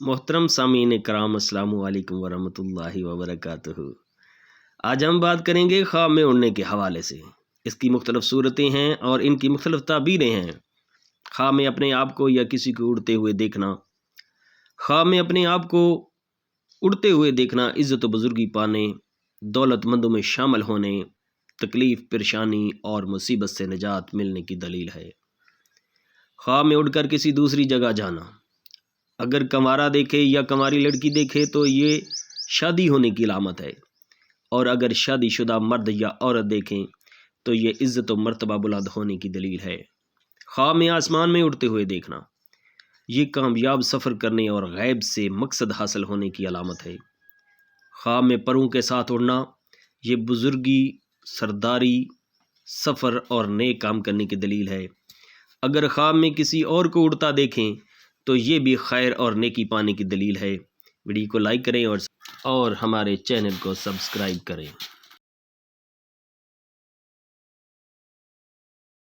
محترم سامعین کرام، السلام علیکم ورحمۃ اللہ وبرکاتہ۔ آج ہم بات کریں گے خواب میں اڑنے کے حوالے سے۔ اس کی مختلف صورتیں ہیں اور ان کی مختلف تعبیریں ہیں۔ خواب میں اپنے آپ کو یا کسی کو اڑتے ہوئے دیکھنا۔ خواب میں اپنے آپ کو اڑتے ہوئے دیکھنا عزت و بزرگی پانے، دولت مندوں میں شامل ہونے، تکلیف، پریشانی اور مصیبت سے نجات ملنے کی دلیل ہے۔ خواب میں اڑ کر کسی دوسری جگہ جانا۔ اگر کنوارا دیکھے یا کنواری لڑکی دیکھے تو یہ شادی ہونے کی علامت ہے، اور اگر شادی شدہ مرد یا عورت دیکھیں تو یہ عزت و مرتبہ بلند ہونے کی دلیل ہے۔ خواب میں آسمان میں اڑتے ہوئے دیکھنا، یہ کامیاب سفر کرنے اور غیب سے مقصد حاصل ہونے کی علامت ہے۔ خواب میں پروں کے ساتھ اڑنا، یہ بزرگی، سرداری، سفر اور نیک کام کرنے کی دلیل ہے۔ اگر خواب میں کسی اور کو اڑتا دیکھیں تو یہ بھی خیر اور نیکی پانے کی دلیل ہے۔ ویڈیو کو لائک کریں اور ہمارے چینل کو سبسکرائب کریں۔